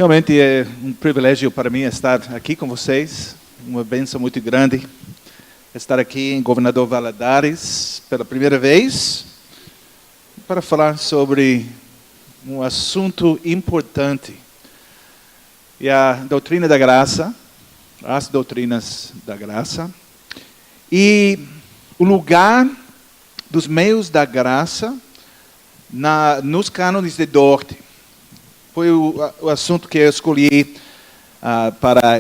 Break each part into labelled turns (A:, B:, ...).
A: Realmente é um privilégio para mim estar aqui com vocês, uma bênção muito grande estar aqui em Governador Valadares pela primeira vez para falar sobre um assunto importante. E a doutrina da graça, as doutrinas da graça e o lugar dos meios da graça nos cânones de Dort. Foi o assunto que eu escolhi para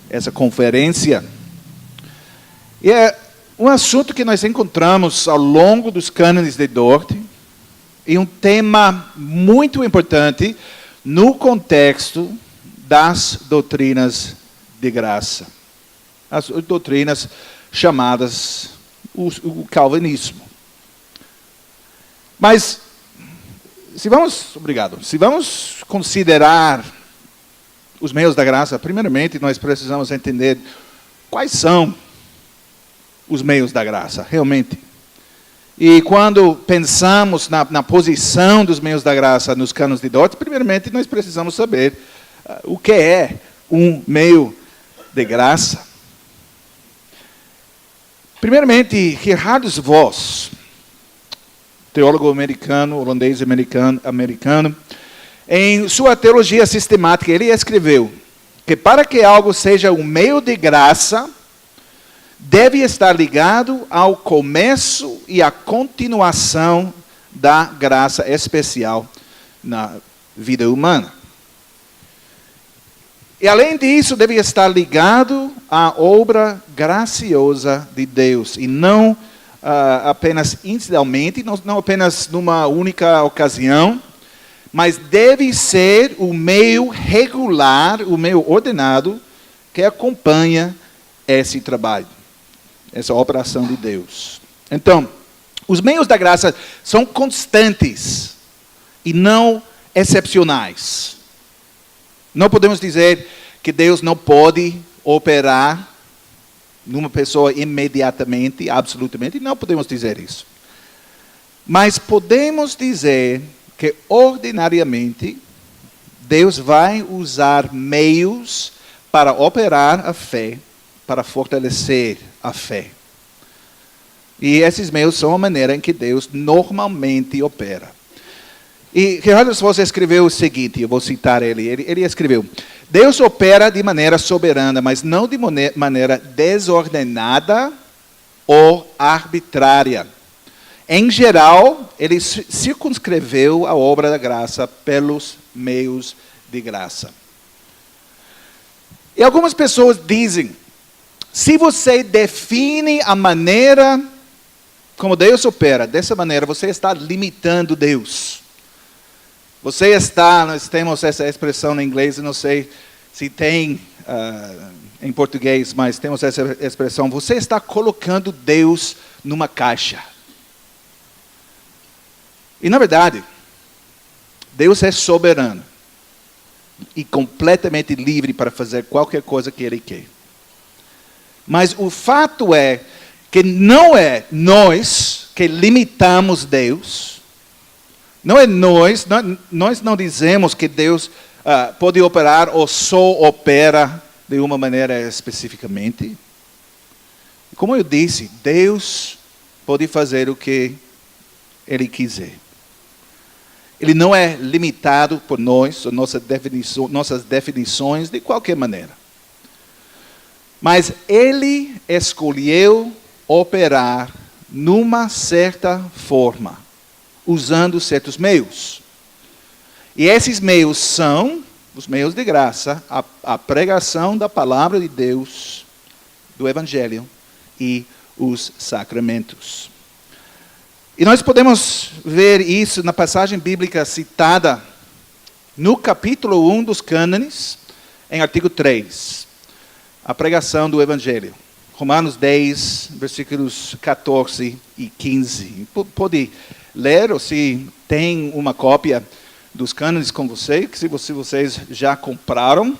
A: essa conferência. E é um assunto que nós encontramos ao longo dos cânones de Dort, e um tema muito importante no contexto das doutrinas de graça. As doutrinas chamadas o calvinismo. Mas, se vamos considerar os meios da graça, primeiramente nós precisamos entender quais são os meios da graça, realmente. E quando pensamos na posição dos meios da graça nos cânones de Dort, primeiramente nós precisamos saber o que é um meio de graça. Primeiramente, Gerhardus Voss, teólogo americano, holandês americano, em sua teologia sistemática, ele escreveu que para que algo seja um meio de graça, deve estar ligado ao começo e à continuação da graça especial na vida humana. E além disso, deve estar ligado à obra graciosa de Deus, e não apenas incidentalmente, não apenas numa única ocasião, mas deve ser o meio regular, o meio ordenado, que acompanha esse trabalho, essa operação de Deus. Então, os meios da graça são constantes e não excepcionais. Não podemos dizer que Deus não pode operar numa pessoa imediatamente, absolutamente, não podemos dizer isso. Mas podemos dizer que, ordinariamente, Deus vai usar meios para operar a fé, para fortalecer a fé. E esses meios são a maneira em que Deus normalmente opera. E Gerhardus Voss escreveu o seguinte, eu vou citar ele escreveu: Deus opera de maneira soberana, mas não de maneira desordenada ou arbitrária. Em geral, ele circunscreveu a obra da graça pelos meios de graça. E algumas pessoas dizem, se você define a maneira como Deus opera, dessa maneira você está limitando Deus. Nós temos essa expressão em inglês, não sei se tem em português, mas temos essa expressão, você está colocando Deus numa caixa. E na verdade, Deus é soberano e completamente livre para fazer qualquer coisa que Ele quer. Mas o fato é que não é nós que limitamos Deus. Não é nós não dizemos que Deus pode operar ou só opera de uma maneira especificamente. Como eu disse, Deus pode fazer o que Ele quiser. Ele não é limitado por nós, ou nossas definições, de qualquer maneira. Mas Ele escolheu operar numa certa forma, usando certos meios. E esses meios são os meios de graça, a pregação da palavra de Deus, do Evangelho e os sacramentos. E nós podemos ver isso na passagem bíblica citada no capítulo 1 dos cânones, em artigo 3. A pregação do Evangelho. Romanos 10, versículos 14 e 15. Pode ler, ou se tem uma cópia dos cânones com você, que se vocês já compraram,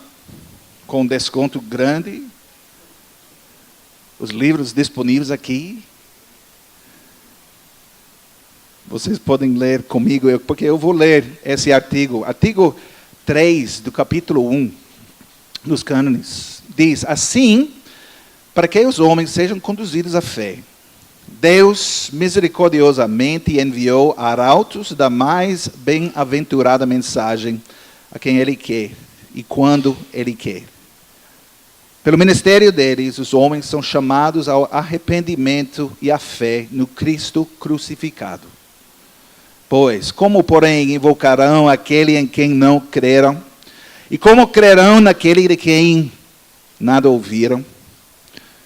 A: com desconto grande, os livros disponíveis aqui, vocês podem ler comigo, porque eu vou ler esse artigo 3 do capítulo 1 dos cânones, diz assim, para que os homens sejam conduzidos à fé. Deus misericordiosamente enviou arautos da mais bem-aventurada mensagem a quem Ele quer e quando Ele quer. Pelo ministério deles, os homens são chamados ao arrependimento e à fé no Cristo crucificado. Pois, como porém invocarão aquele em quem não creram? E como crerão naquele de quem nada ouviram?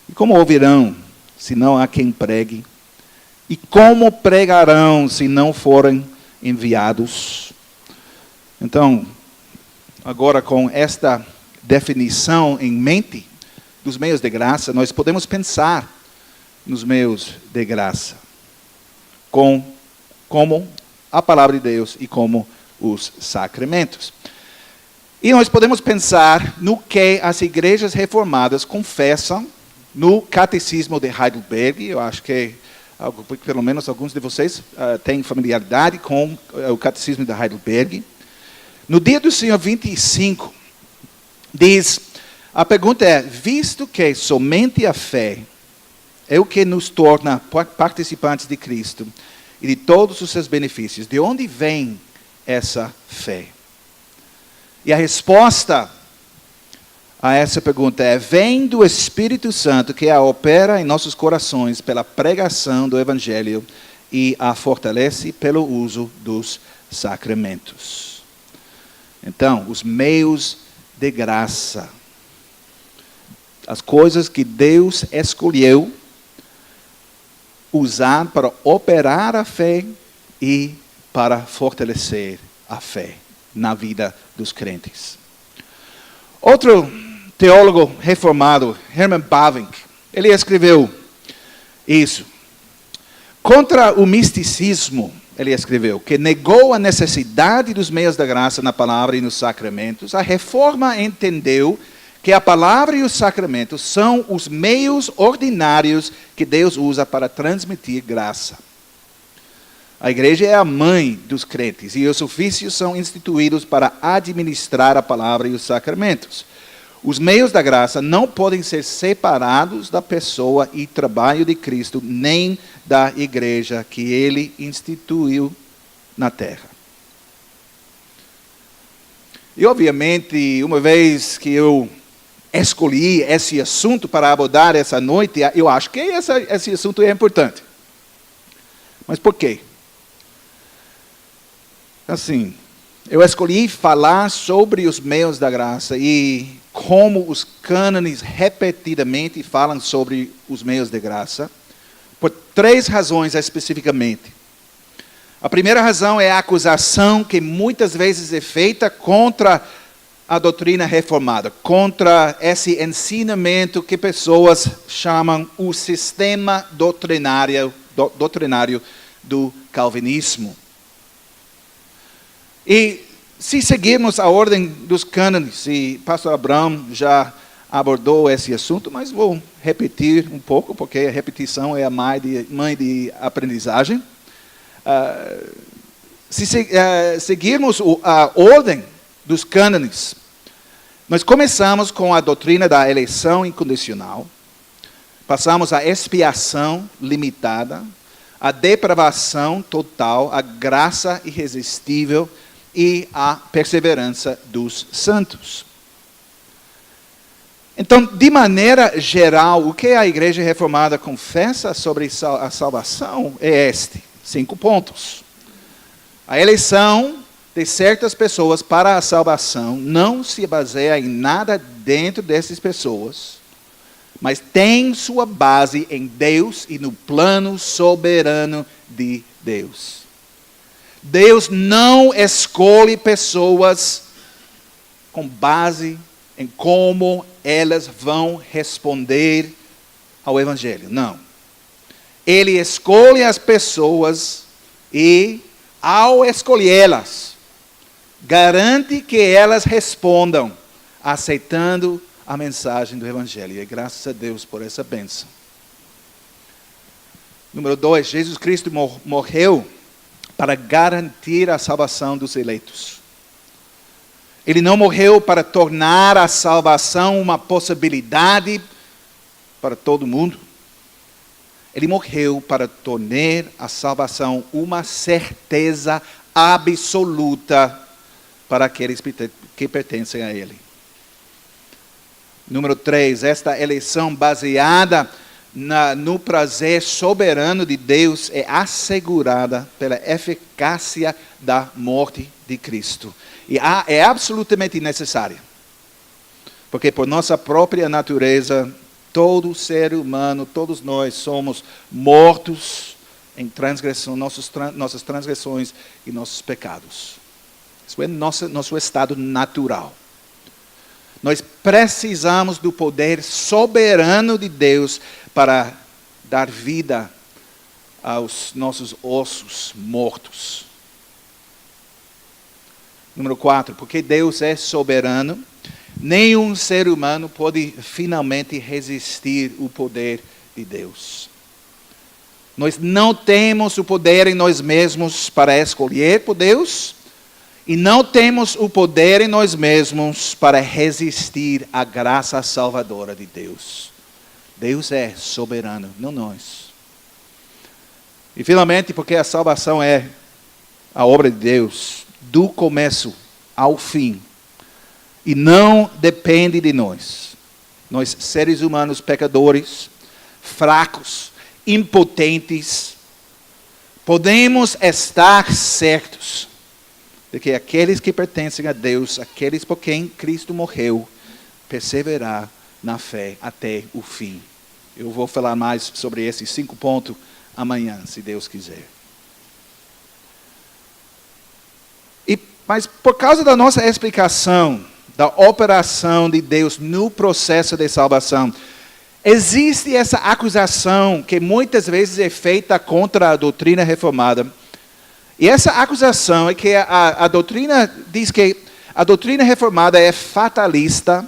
A: E como ouvirão, se não há quem pregue? E como pregarão, se não forem enviados? Então, agora com esta definição em mente dos meios de graça, nós podemos pensar nos meios de graça, como a palavra de Deus e como os sacramentos. E nós podemos pensar no que as igrejas reformadas confessam no Catecismo de Heidelberg. Eu acho que pelo menos alguns de vocês têm familiaridade com o Catecismo de Heidelberg. No dia do Senhor 25, diz, a pergunta é, visto que somente a fé é o que nos torna participantes de Cristo e de todos os seus benefícios, de onde vem essa fé? E a resposta a essa pergunta é, vem do Espírito Santo que a opera em nossos corações pela pregação do Evangelho e a fortalece pelo uso dos sacramentos. Então, os meios de graça, as coisas que Deus escolheu usar para operar a fé e para fortalecer a fé na vida dos crentes. Outro teólogo reformado, Herman Bavinck, ele escreveu isso. Contra o misticismo, ele escreveu, que negou a necessidade dos meios da graça na palavra e nos sacramentos, a reforma entendeu que a palavra e os sacramentos são os meios ordinários que Deus usa para transmitir graça. A igreja é a mãe dos crentes e os ofícios são instituídos para administrar a palavra e os sacramentos. Os meios da graça não podem ser separados da pessoa e trabalho de Cristo, nem da igreja que Ele instituiu na terra. E, obviamente, uma vez que eu escolhi esse assunto para abordar essa noite, eu acho que esse assunto é importante. Mas por quê? Assim, eu escolhi falar sobre os meios da graça e como os cânones repetidamente falam sobre os meios de graça, por 3 razões especificamente. A primeira razão é a acusação que muitas vezes é feita contra a doutrina reformada, contra esse ensinamento que pessoas chamam o sistema doutrinário do calvinismo. E se seguirmos a ordem dos cânones, e pastor Abraham já abordou esse assunto, mas vou repetir um pouco, porque a repetição é a mãe de aprendizagem. Se seguirmos a ordem dos cânones, nós começamos com a doutrina da eleição incondicional, passamos à expiação limitada, a depravação total, a graça irresistível e a perseverança dos santos. Então, de maneira geral, o que a Igreja Reformada confessa sobre a salvação é 5 pontos. A eleição de certas pessoas para a salvação não se baseia em nada dentro dessas pessoas, mas tem sua base em Deus e no plano soberano de Deus. Deus não escolhe pessoas com base em como elas vão responder ao Evangelho. Não. Ele escolhe as pessoas e, ao escolhê-las, garante que elas respondam aceitando a mensagem do Evangelho. E graças a Deus por essa bênção. Número 2, Jesus Cristo morreu para garantir a salvação dos eleitos. Ele não morreu para tornar a salvação uma possibilidade para todo mundo. Ele morreu para tornar a salvação uma certeza absoluta para aqueles que pertencem a Ele. Número 3, esta eleição baseada no prazer soberano de Deus é assegurada pela eficácia da morte de Cristo. E é absolutamente necessária. Porque por nossa própria natureza, todo ser humano, todos nós somos mortos em transgressão, nossas transgressões e nossos pecados. Isso é nosso estado natural. Nós precisamos do poder soberano de Deus para dar vida aos nossos ossos mortos. Número 4, porque Deus é soberano, nenhum ser humano pode finalmente resistir ao poder de Deus. Nós não temos o poder em nós mesmos para escolher por Deus, e não temos o poder em nós mesmos para resistir à graça salvadora de Deus. Deus é soberano, não nós. E finalmente, porque a salvação é a obra de Deus, do começo ao fim. E não depende de nós. Nós, seres humanos pecadores, fracos, impotentes, podemos estar certos de que aqueles que pertencem a Deus, aqueles por quem Cristo morreu, perseverar na fé até o fim. Eu vou falar mais sobre esses 5 pontos amanhã, se Deus quiser. Mas por causa da nossa explicação da operação de Deus no processo de salvação, existe essa acusação que muitas vezes é feita contra a doutrina reformada. E essa acusação é que a doutrina diz que a doutrina reformada é fatalista.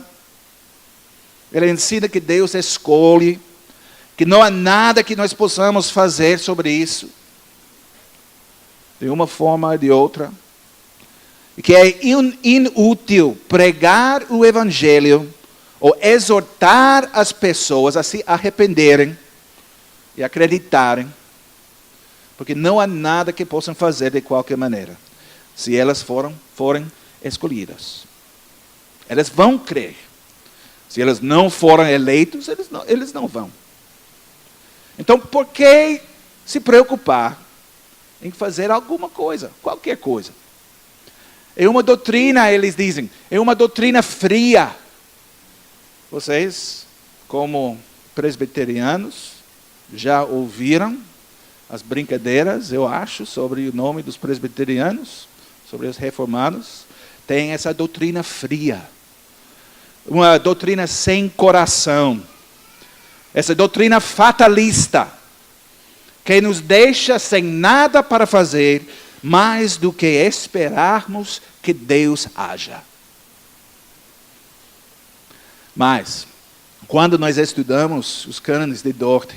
A: Ela ensina que Deus escolhe, que não há nada que nós possamos fazer sobre isso, de uma forma ou de outra. E que é inútil pregar o Evangelho ou exortar as pessoas a se arrependerem e acreditarem, porque não há nada que possam fazer de qualquer maneira, se elas forem escolhidas. Elas vão crer. Se elas não forem eleitos, eles não vão. Então, por que se preocupar em fazer alguma coisa, qualquer coisa? É uma doutrina, eles dizem, é uma doutrina fria. Vocês, como presbiterianos, já ouviram as brincadeiras, eu acho, sobre o nome dos presbiterianos, sobre os reformados. Tem essa doutrina fria. Uma doutrina sem coração. Essa doutrina fatalista, que nos deixa sem nada para fazer, mais do que esperarmos que Deus haja. Mas, quando nós estudamos os cânones de Dort,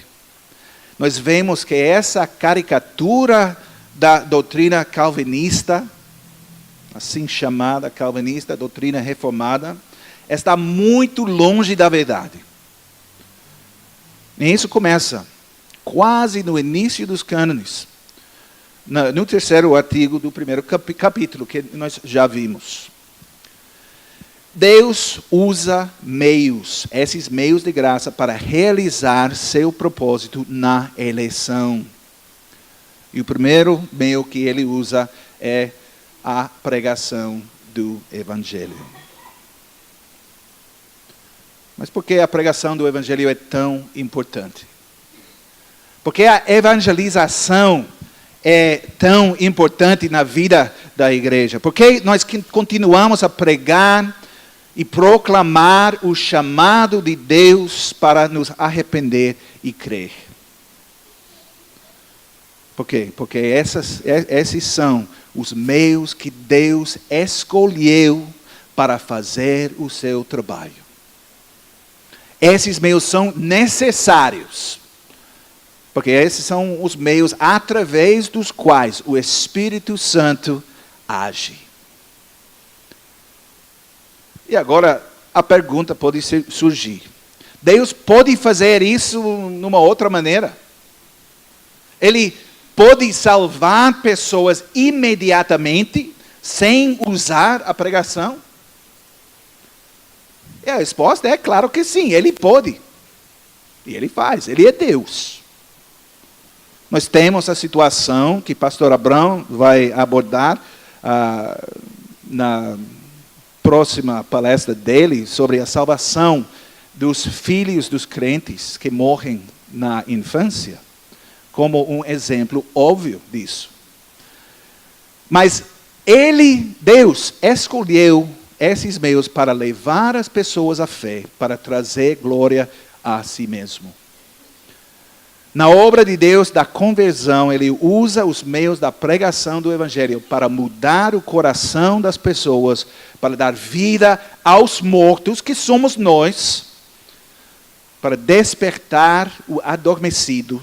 A: nós vemos que essa caricatura da doutrina calvinista, assim chamada calvinista, doutrina reformada, está muito longe da verdade. E isso começa quase no início dos cânones, no 3º artigo do 1º capítulo, que nós já vimos. Deus usa meios, esses meios de graça, para realizar seu propósito na eleição. E o primeiro meio que ele usa é a pregação do Evangelho. Mas por que a pregação do Evangelho é tão importante? Porque a evangelização é tão importante na vida da igreja? Porque nós continuamos a pregar e proclamar o chamado de Deus para nos arrepender e crer. Por quê? Porque esses são os meios que Deus escolheu para fazer o seu trabalho. Esses meios são necessários, porque esses são os meios através dos quais o Espírito Santo age. E agora a pergunta pode surgir. Deus pode fazer isso numa outra maneira? Ele pode salvar pessoas imediatamente, sem usar a pregação? E a resposta é claro que sim, Ele pode. E Ele faz, Ele é Deus. Nós temos a situação que o pastor Abrão vai abordar na próxima palestra dele sobre a salvação dos filhos dos crentes que morrem na infância, como um exemplo óbvio disso. Mas Deus, escolheu esses meios para levar as pessoas à fé, para trazer glória a si mesmo. Na obra de Deus da conversão, Ele usa os meios da pregação do Evangelho para mudar o coração das pessoas, para dar vida aos mortos, que somos nós, para despertar o adormecido,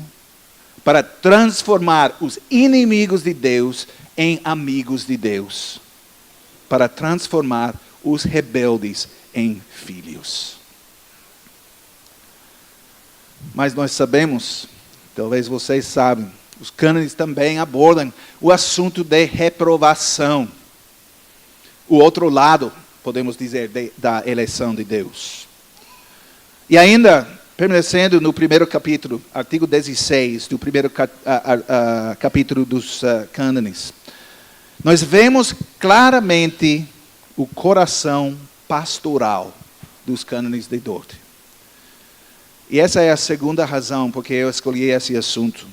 A: para transformar os inimigos de Deus em amigos de Deus, para transformar os rebeldes em filhos. Mas nós sabemos, talvez vocês sabem, os cânones também abordam o assunto de reprovação. O outro lado, podemos dizer, da eleição de Deus. E ainda, permanecendo no primeiro capítulo, artigo 16, do primeiro capítulo dos cânones, nós vemos claramente o coração pastoral dos cânones de Dort. E essa é a segunda razão porque eu escolhi esse assunto,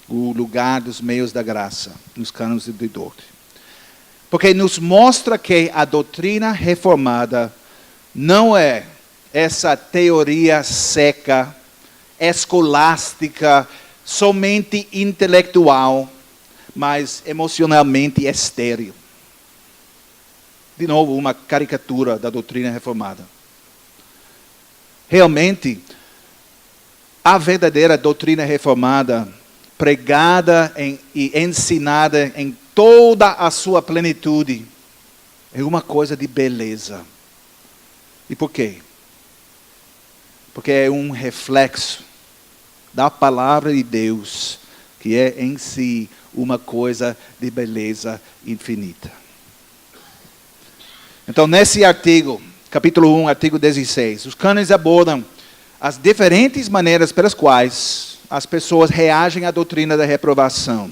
A: o lugar dos meios da graça, nos cânones de Dort. Porque nos mostra que a doutrina reformada não é essa teoria seca, escolástica, somente intelectual, mas emocionalmente estéril. De novo, uma caricatura da doutrina reformada. Realmente, a verdadeira doutrina reformada, pregada e ensinada em toda a sua plenitude, é uma coisa de beleza. E por quê? Porque é um reflexo da palavra de Deus, que é em si uma coisa de beleza infinita. Então, nesse artigo, capítulo 1, artigo 16, os cânones abordam as diferentes maneiras pelas quais as pessoas reagem à doutrina da reprovação.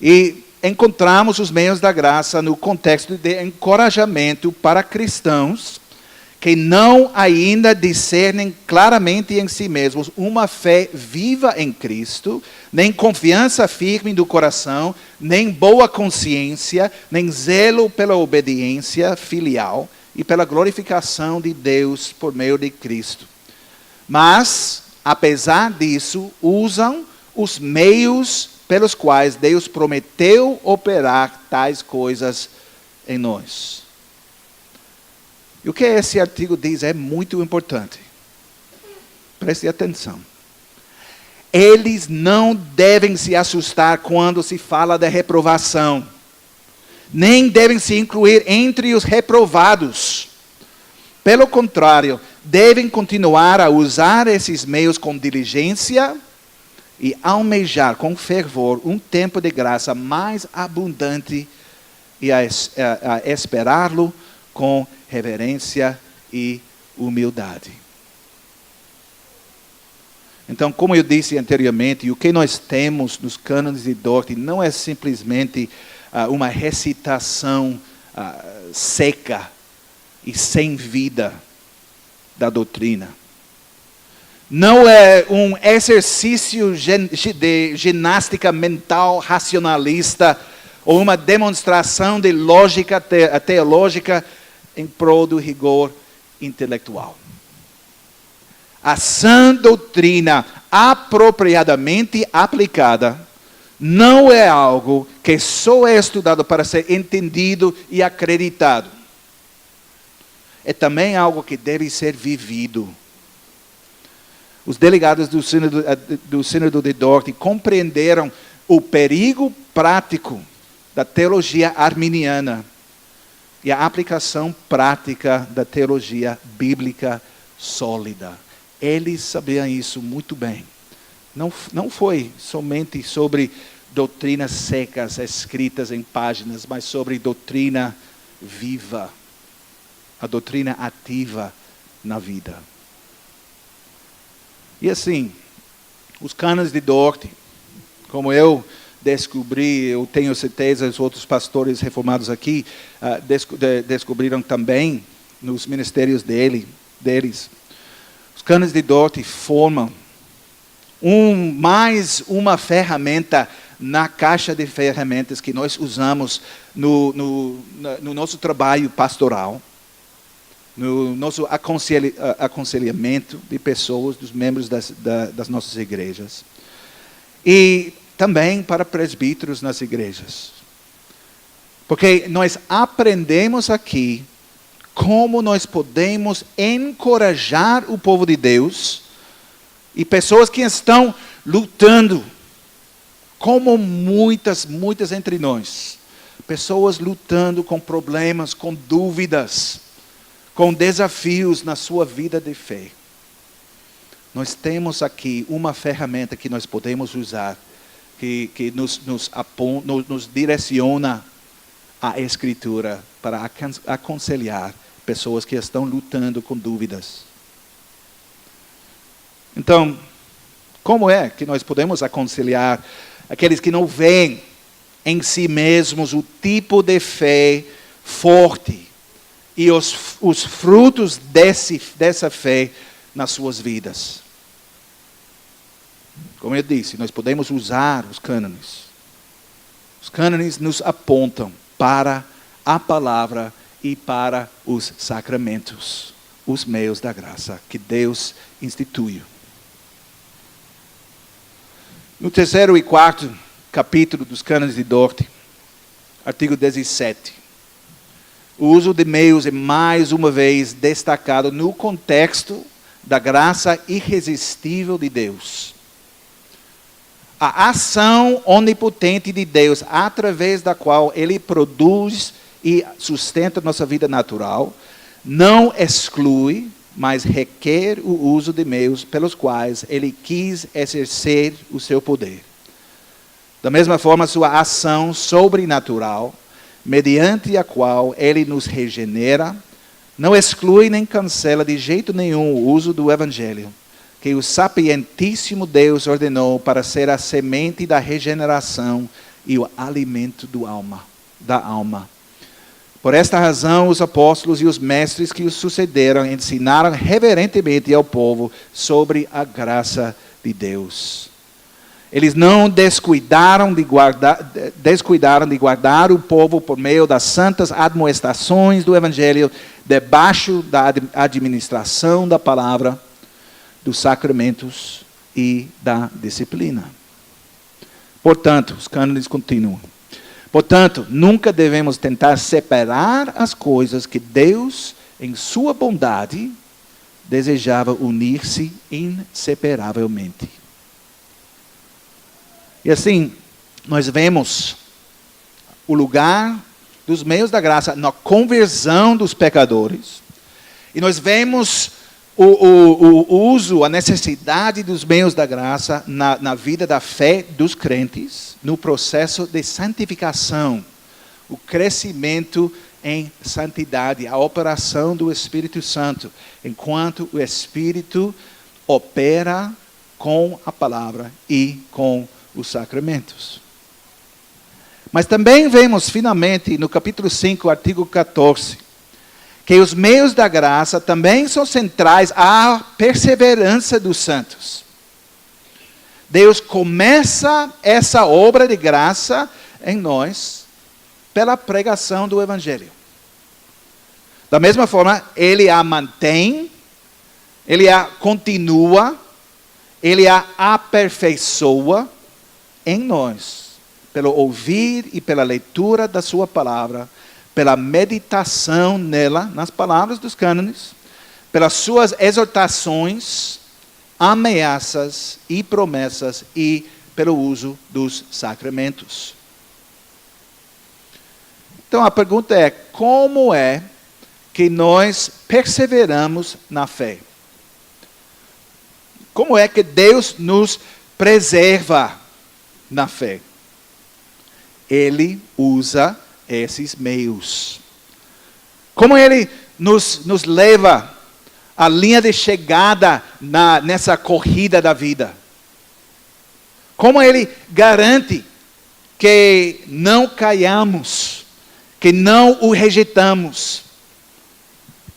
A: E encontramos os meios da graça no contexto de encorajamento para cristãos que não ainda discernem claramente em si mesmos uma fé viva em Cristo, nem confiança firme do coração, nem boa consciência, nem zelo pela obediência filial e pela glorificação de Deus por meio de Cristo. Mas, apesar disso, usam os meios pelos quais Deus prometeu operar tais coisas em nós. E o que esse artigo diz é muito importante. Preste atenção. Eles não devem se assustar quando se fala da reprovação. Nem devem se incluir entre os reprovados. Pelo contrário, devem continuar a usar esses meios com diligência e almejar com fervor um tempo de graça mais abundante e a esperá-lo com reverência e humildade. Então, como eu disse anteriormente, o que nós temos nos cânones de Dort não é simplesmente uma recitação seca e sem vida da doutrina. Não é um exercício de ginástica mental racionalista ou uma demonstração de lógica teológica em prol do rigor intelectual. A sã doutrina apropriadamente aplicada não é algo que só é estudado para ser entendido e acreditado. É também algo que deve ser vivido. Os delegados do Sínodo de Dort compreenderam o perigo prático da teologia arminiana, e a aplicação prática da teologia bíblica sólida. Eles sabiam isso muito bem. Não foi somente sobre doutrinas secas escritas em páginas, mas sobre doutrina viva, a doutrina ativa na vida. E assim, os cânones de Dort, como eu descobri, eu tenho certeza os outros pastores reformados aqui descobriram também nos ministérios deles. Os cânones de Dort formam mais uma ferramenta na caixa de ferramentas que nós usamos no nosso trabalho pastoral, no nosso aconselhamento de pessoas, dos membros das nossas igrejas. E também para presbíteros nas igrejas. Porque nós aprendemos aqui como nós podemos encorajar o povo de Deus e pessoas que estão lutando, como muitas entre nós. Pessoas lutando com problemas, com dúvidas, com desafios na sua vida de fé. Nós temos aqui uma ferramenta que nós podemos usar, que nos direciona à Escritura para aconselhar pessoas que estão lutando com dúvidas. Então, como é que nós podemos aconselhar aqueles que não veem em si mesmos o tipo de fé forte e os frutos dessa fé nas suas vidas? Como eu disse, nós podemos usar os cânones. Os cânones nos apontam para a palavra e para os sacramentos, os meios da graça que Deus instituiu. No 3º e 4º capítulo dos cânones de Dort, artigo 17, o uso de meios é mais uma vez destacado no contexto da graça irresistível de Deus. A ação onipotente de Deus, através da qual Ele produz e sustenta nossa vida natural, não exclui, mas requer o uso de meios pelos quais Ele quis exercer o seu poder. Da mesma forma, sua ação sobrenatural, mediante a qual Ele nos regenera, não exclui nem cancela de jeito nenhum o uso do Evangelho, que o sapientíssimo Deus ordenou para ser a semente da regeneração e o alimento da alma. Por esta razão, os apóstolos e os mestres que os sucederam ensinaram reverentemente ao povo sobre a graça de Deus. Eles não descuidaram de guardar o povo por meio das santas admoestações do Evangelho, debaixo da administração da palavra, dos sacramentos e da disciplina. Portanto, os cânones continuam. Portanto, nunca devemos tentar separar as coisas que Deus, em sua bondade, desejava unir-se inseparavelmente. E assim, nós vemos o lugar dos meios da graça na conversão dos pecadores. E nós vemos o uso, a necessidade dos meios da graça na vida da fé dos crentes, no processo de santificação, o crescimento em santidade, a operação do Espírito Santo, enquanto o Espírito opera com a palavra e com os sacramentos. Mas também vemos, finalmente, no capítulo 5, artigo 14, que os meios da graça também são centrais à perseverança dos santos. Deus começa essa obra de graça em nós pela pregação do Evangelho. Da mesma forma, Ele a mantém, Ele a continua, Ele a aperfeiçoa em nós, pelo ouvir e pela leitura da sua palavra, pela meditação nela, nas palavras dos cânones, pelas suas exortações, ameaças e promessas e pelo uso dos sacramentos. Então a pergunta é, como é que nós perseveramos na fé? Como é que Deus nos preserva na fé? Ele usa esses meios. Como Ele nos leva à linha de chegada nessa corrida da vida? Como Ele garante que não caiamos, que não o rejeitamos?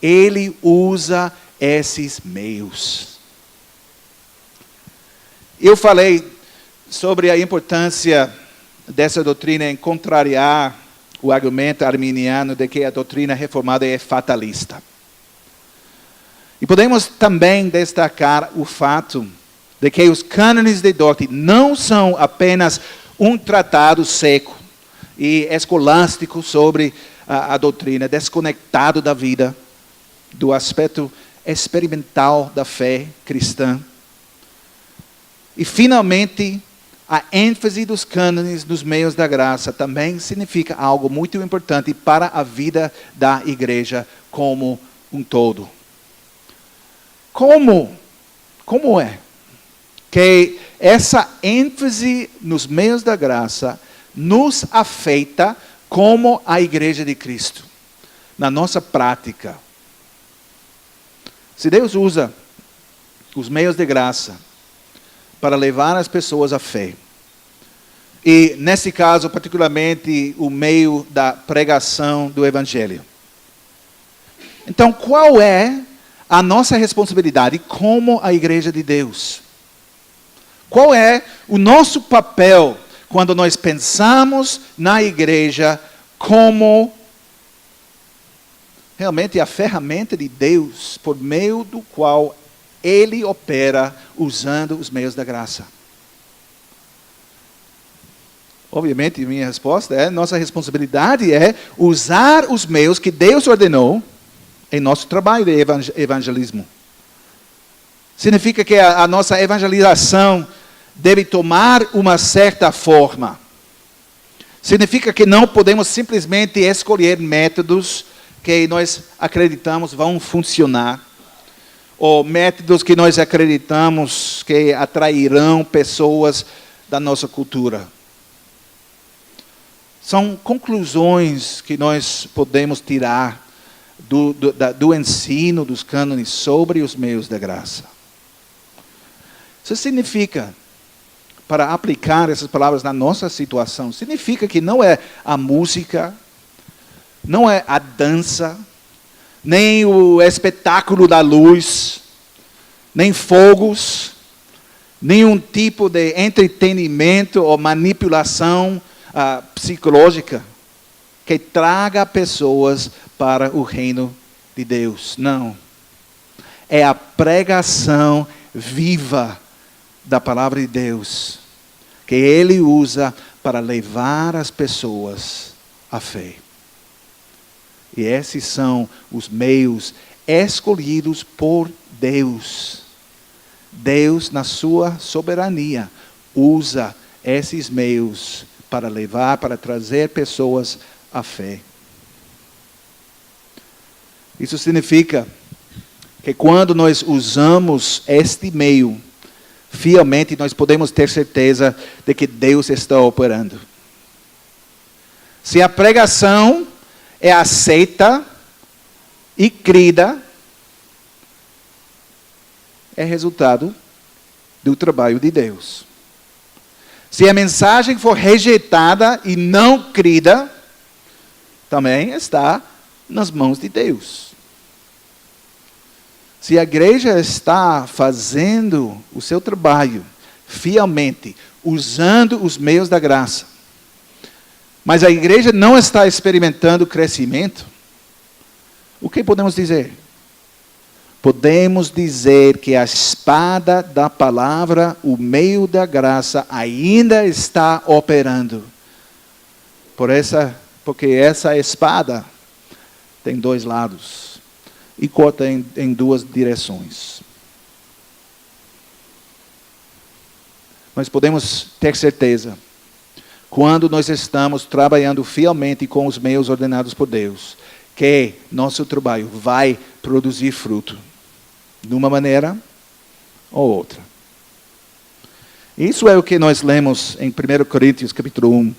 A: Ele usa esses meios. Eu falei sobre a importância dessa doutrina em contrariar o argumento arminiano de que a doutrina reformada é fatalista. E podemos também destacar o fato de que os cânones de Dort não são apenas um tratado seco e escolástico sobre a doutrina, desconectado da vida, do aspecto experimental da fé cristã. E, finalmente, a ênfase dos cânones nos meios da graça também significa algo muito importante para a vida da igreja como um todo. Como é que essa ênfase nos meios da graça nos afeta como a igreja de Cristo, na nossa prática? Se Deus usa os meios de graça para levar as pessoas à fé, e nesse caso particularmente o meio da pregação do Evangelho, então qual é a nossa responsabilidade como a igreja de Deus? Qual é o nosso papel quando nós pensamos na igreja como realmente a ferramenta de Deus por meio do qual Ele opera usando os meios da graça? Obviamente, minha resposta é, nossa responsabilidade é usar os meios que Deus ordenou em nosso trabalho de evangelismo. Significa que a nossa evangelização deve tomar uma certa forma. Significa que não podemos simplesmente escolher métodos que nós acreditamos vão funcionar, ou métodos que nós acreditamos que atrairão pessoas da nossa cultura. São conclusões que nós podemos tirar do ensino dos cânones sobre os meios da graça. Isso significa, para aplicar essas palavras na nossa situação, significa que não é a música, não é a dança, nem o espetáculo da luz, nem fogos, nenhum tipo de entretenimento ou manipulação psicológica que traga pessoas para o reino de Deus. Não. É a pregação viva da palavra de Deus que Ele usa para levar as pessoas à fé. E esses são os meios escolhidos por Deus. Deus, na sua soberania, usa esses meios para levar, para trazer pessoas à fé. Isso significa que quando nós usamos este meio, fielmente nós podemos ter certeza de que Deus está operando. Se a pregação é aceita e crida, é resultado do trabalho de Deus. Se a mensagem for rejeitada e não crida, também está nas mãos de Deus. Se a igreja está fazendo o seu trabalho fielmente, usando os meios da graça, mas a igreja não está experimentando crescimento, o que podemos dizer? Podemos dizer que a espada da palavra, o meio da graça, ainda está operando. Porque essa espada tem dois lados e corta em duas direções. Nós podemos ter certeza, quando nós estamos trabalhando fielmente com os meios ordenados por Deus, que nosso trabalho vai produzir fruto, de uma maneira ou outra. Isso é o que nós lemos em 1 Coríntios, capítulo 1.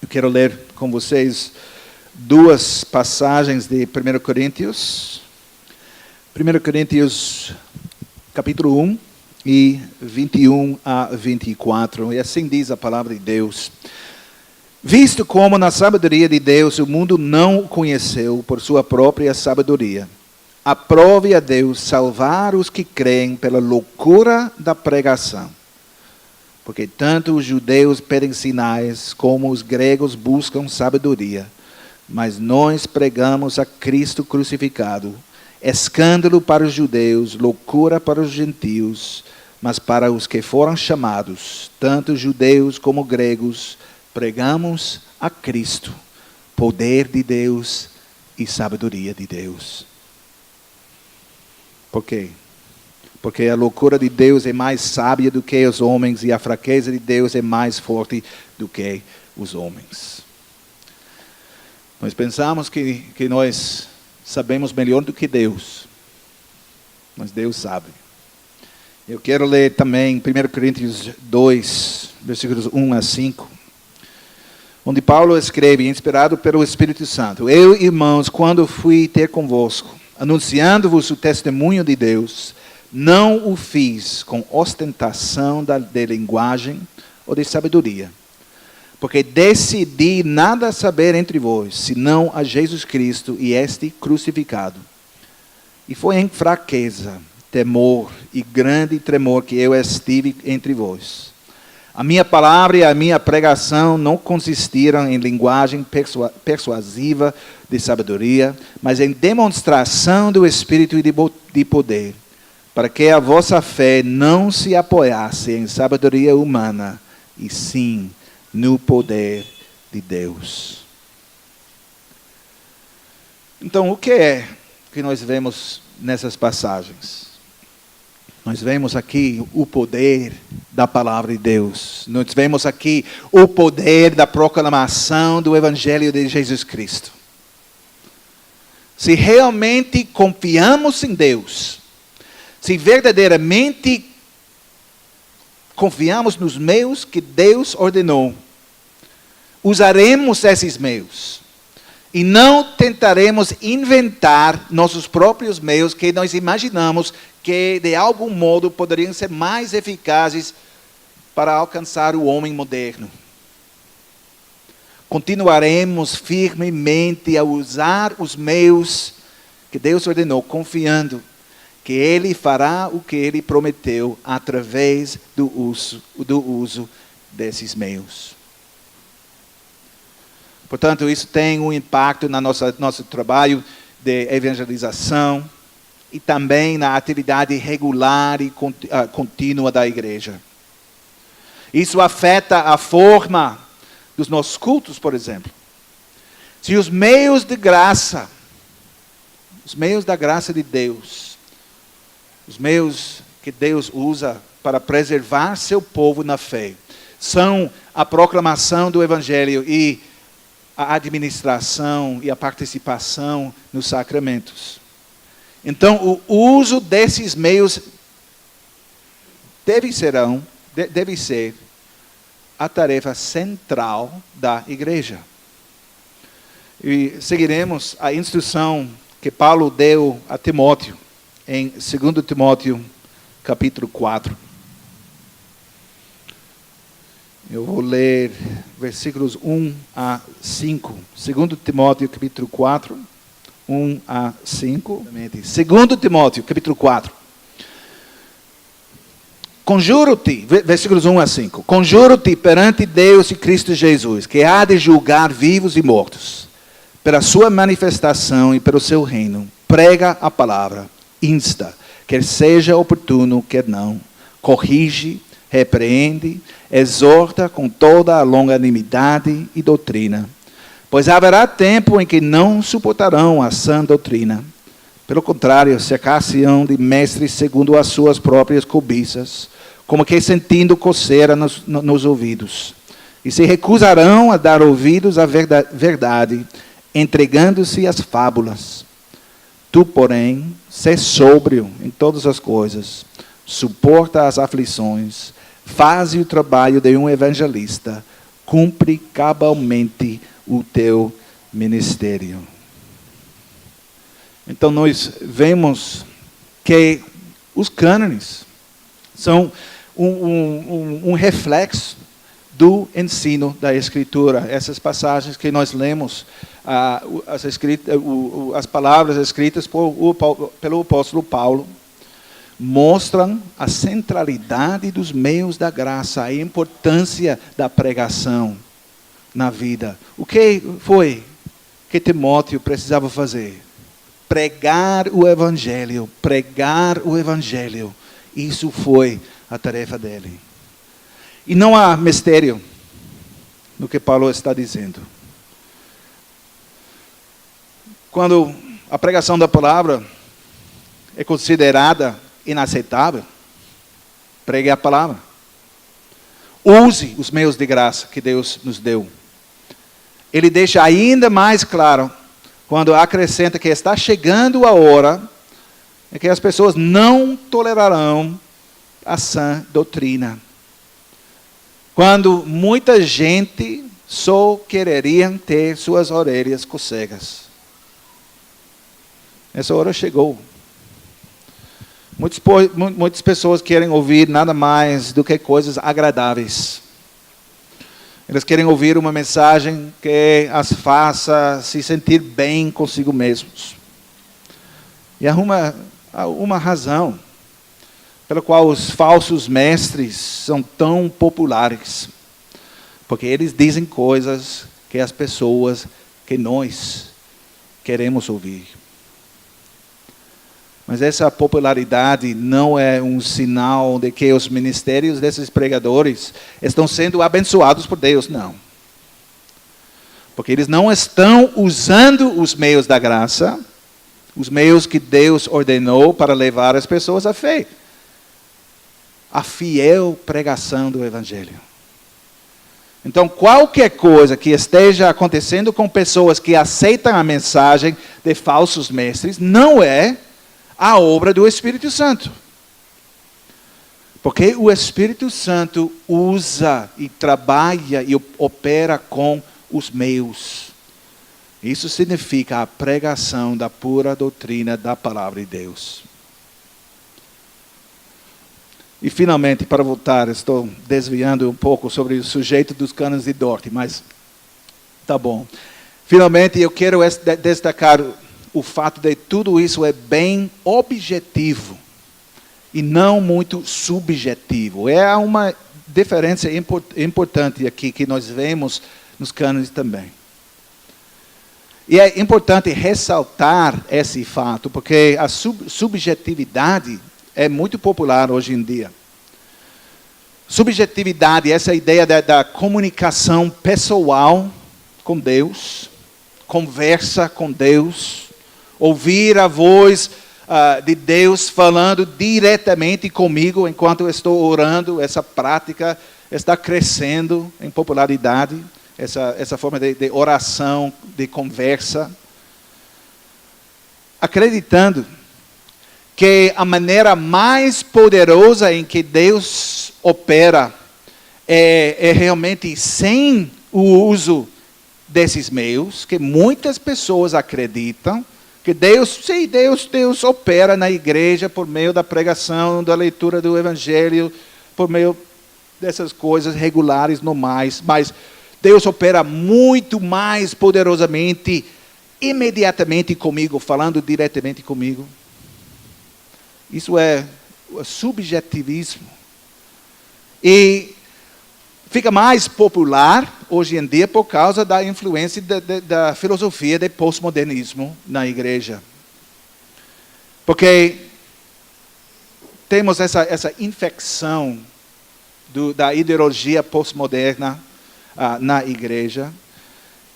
A: Eu quero ler com vocês duas passagens de 1 Coríntios. 1 Coríntios, capítulo 1, e 21 a 24. E assim diz a palavra de Deus. Visto como na sabedoria de Deus o mundo não o conheceu por sua própria sabedoria, aprove a Deus salvar os que creem pela loucura da pregação. Porque tanto os judeus pedem sinais, como os gregos buscam sabedoria. Mas nós pregamos a Cristo crucificado, escândalo para os judeus, loucura para os gentios, mas para os que foram chamados, tanto judeus como gregos, pregamos a Cristo, poder de Deus e sabedoria de Deus. Por quê? Porque a loucura de Deus é mais sábia do que os homens e a fraqueza de Deus é mais forte do que os homens. Nós pensamos que nós sabemos melhor do que Deus, mas Deus sabe. Eu quero ler também 1 Coríntios 2, versículos 1 a 5. Onde Paulo escreve, inspirado pelo Espírito Santo: Eu, irmãos, quando fui ter convosco, anunciando-vos o testemunho de Deus, não o fiz com ostentação de linguagem ou de sabedoria, porque decidi nada saber entre vós, senão a Jesus Cristo e este crucificado. E foi em fraqueza, temor e grande tremor que eu estive entre vós. A minha palavra e a minha pregação não consistiram em linguagem persuasiva de sabedoria, mas em demonstração do Espírito e de poder, para que a vossa fé não se apoiasse em sabedoria humana, e sim no poder de Deus. Então, o que é que nós vemos nessas passagens? Nós vemos aqui o poder da palavra de Deus. Nós vemos aqui o poder da proclamação do Evangelho de Jesus Cristo. Se realmente confiamos em Deus, se verdadeiramente confiamos nos meios que Deus ordenou, usaremos esses meios. E não tentaremos inventar nossos próprios meios que nós imaginamos que, de algum modo, poderiam ser mais eficazes para alcançar o homem moderno. Continuaremos firmemente a usar os meios que Deus ordenou, confiando que Ele fará o que Ele prometeu através do uso desses meios. Portanto, isso tem um impacto no nosso trabalho de evangelização e também na atividade regular e contínua da igreja. Isso afeta a forma dos nossos cultos, por exemplo. Se os meios de graça, os meios da graça de Deus, os meios que Deus usa para preservar seu povo na fé, são a proclamação do Evangelho e a administração e a participação nos sacramentos. Então, o uso desses meios deve ser a tarefa central da igreja. E seguiremos a instrução que Paulo deu a Timóteo, em 2 Timóteo, capítulo 4. Eu vou ler versículos 1 a 5. 2 Timóteo, capítulo 4, 1 a 5. 2 Timóteo, capítulo 4. Conjuro-te, versículos 1 a 5. Conjuro-te perante Deus e Cristo Jesus, que há de julgar vivos e mortos, pela sua manifestação e pelo seu reino. Prega a palavra, insta, quer seja oportuno, quer não. Corrige, repreende, exorta com toda a longanimidade e doutrina. Pois haverá tempo em que não suportarão a sã doutrina. Pelo contrário, cercar-se-ão de mestres segundo as suas próprias cobiças, como que sentindo coceira nos ouvidos. e se recusarão a dar ouvidos à verdade, entregando-se às fábulas. Tu, porém, sê sóbrio em todas as coisas, suporta as aflições, faze o trabalho de um evangelista, cumpre cabalmente o teu ministério. Então, nós vemos que os cânones são um reflexo do ensino da Escritura. Essas passagens que nós lemos, as palavras escritas pelo apóstolo Paulo, mostram a centralidade dos meios da graça, a importância da pregação na vida. O que foi que Timóteo precisava fazer? Pregar o Evangelho, pregar o Evangelho. Isso foi a tarefa dele. E não há mistério no que Paulo está dizendo. Quando a pregação da palavra é considerada inaceitável, pregue a palavra. Use os meios de graça que Deus nos deu. Ele deixa ainda mais claro, quando acrescenta que está chegando a hora em que as pessoas não tolerarão a sã doutrina. Quando muita gente só quereria ter suas orelhas cocegas. Essa hora chegou. Muitas pessoas querem ouvir nada mais do que coisas agradáveis. Eles querem ouvir uma mensagem que as faça se sentir bem consigo mesmos. E há uma razão pela qual os falsos mestres são tão populares. Porque eles dizem coisas que as pessoas, que nós queremos ouvir. Mas essa popularidade não é um sinal de que os ministérios desses pregadores estão sendo abençoados por Deus, não. Porque eles não estão usando os meios da graça, os meios que Deus ordenou para levar as pessoas à fé. A fiel pregação do Evangelho. Então, qualquer coisa que esteja acontecendo com pessoas que aceitam a mensagem de falsos mestres, não é a obra do Espírito Santo. Porque o Espírito Santo usa e trabalha e opera com os meios. Isso significa a pregação da pura doutrina da palavra de Deus. E finalmente, para voltar, estou desviando um pouco sobre o sujeito dos cânones de Dort, mas tá bom. Finalmente, eu quero destacar o fato de tudo isso é bem objetivo e não muito subjetivo. É uma diferença importante aqui que nós vemos nos cânones também. E é importante ressaltar esse fato, porque a subjetividade é muito popular hoje em dia. Subjetividade, essa ideia da comunicação pessoal com Deus, conversa com Deus, ouvir a voz de Deus falando diretamente comigo enquanto eu estou orando. Essa prática está crescendo em popularidade, essa forma de oração, de conversa. Acreditando que a maneira mais poderosa em que Deus opera é realmente sem o uso desses meios, que muitas pessoas acreditam que Deus opera na igreja por meio da pregação, da leitura do Evangelho, por meio dessas coisas regulares, normais, mas Deus opera muito mais poderosamente, imediatamente comigo, falando diretamente comigo. Isso é o subjetivismo. E fica mais popular hoje em dia por causa da influência da filosofia de pós-modernismo na igreja. Porque temos essa infecção da ideologia pós-moderna na igreja.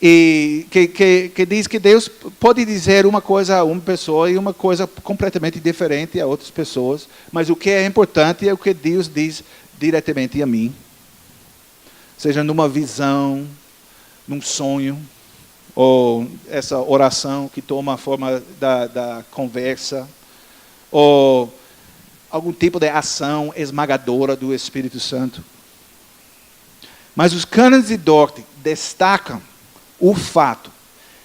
A: E que diz que Deus pode dizer uma coisa a uma pessoa e uma coisa completamente diferente a outras pessoas. Mas o que é importante é o que Deus diz diretamente a mim. seja numa visão, num sonho, ou essa oração que toma a forma da conversa, ou algum tipo de ação esmagadora do Espírito Santo. Mas os cânones de Dort destacam o fato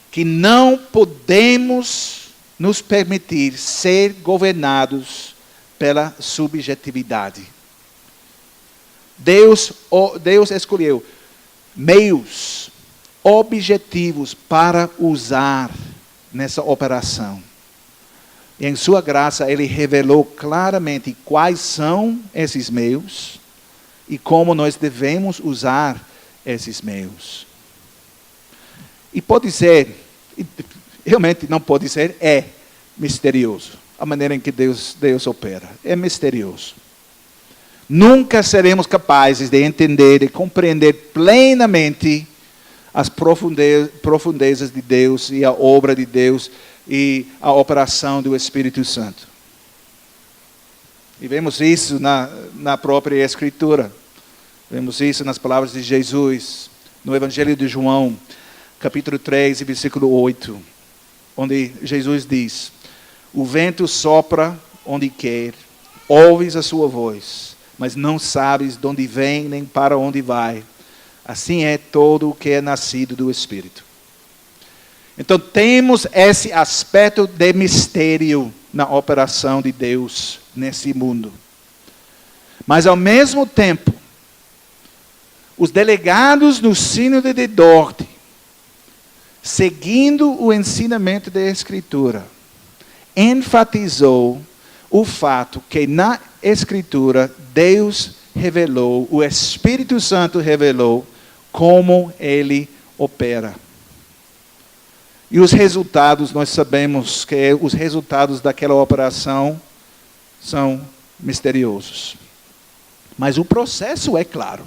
A: que não podemos nos permitir ser governados pela subjetividade. Deus escolheu meios objetivos para usar nessa operação. E em sua graça, Ele revelou claramente quais são esses meios e como nós devemos usar esses meios. E pode ser, realmente não pode ser, é misterioso. A maneira em que Deus opera. É misterioso. Nunca seremos capazes de entender e compreender plenamente as profundezas de Deus e a obra de Deus e a operação do Espírito Santo. E vemos isso na própria Escritura. Vemos isso nas palavras de Jesus, no Evangelho de João, capítulo 3, versículo 8, onde Jesus diz: o vento sopra onde quer, ouves a sua voz, mas não sabes de onde vem nem para onde vai. Assim é todo o que é nascido do Espírito. Então temos esse aspecto de mistério na operação de Deus nesse mundo. Mas ao mesmo tempo, os delegados no Sínodo de Dort, seguindo o ensinamento da Escritura, enfatizou o fato que na Escritura Deus revelou, o Espírito Santo revelou como Ele opera. E os resultados, nós sabemos que os resultados daquela operação são misteriosos. Mas o processo é claro.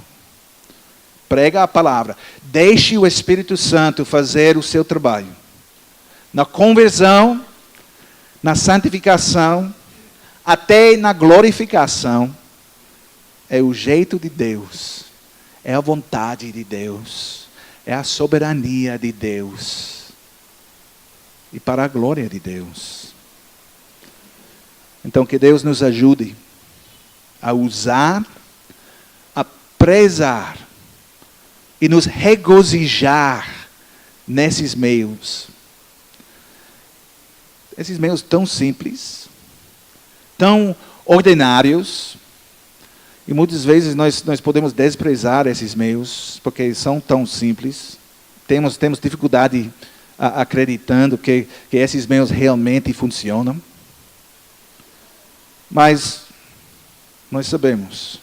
A: Prega a palavra. Deixe o Espírito Santo fazer o seu trabalho. Na conversão, na santificação, até na glorificação, é o jeito de Deus, é a vontade de Deus, é a soberania de Deus, e para a glória de Deus. Então que Deus nos ajude a usar, a prezar e nos regozijar nesses meios. Esses meios tão simples, tão ordinários, e muitas vezes nós podemos desprezar esses meios, porque são tão simples. Temos dificuldade acreditando que esses meios realmente funcionam. Mas nós sabemos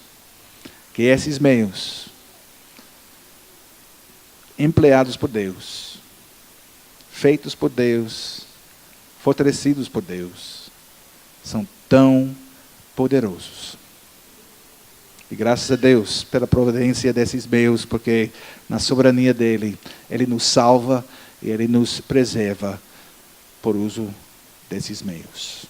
A: que esses meios, empleados por Deus, feitos por Deus, fortalecidos por Deus, são tão poderosos. E graças a Deus pela providência desses meios, porque na soberania dEle, Ele nos salva e Ele nos preserva por uso desses meios.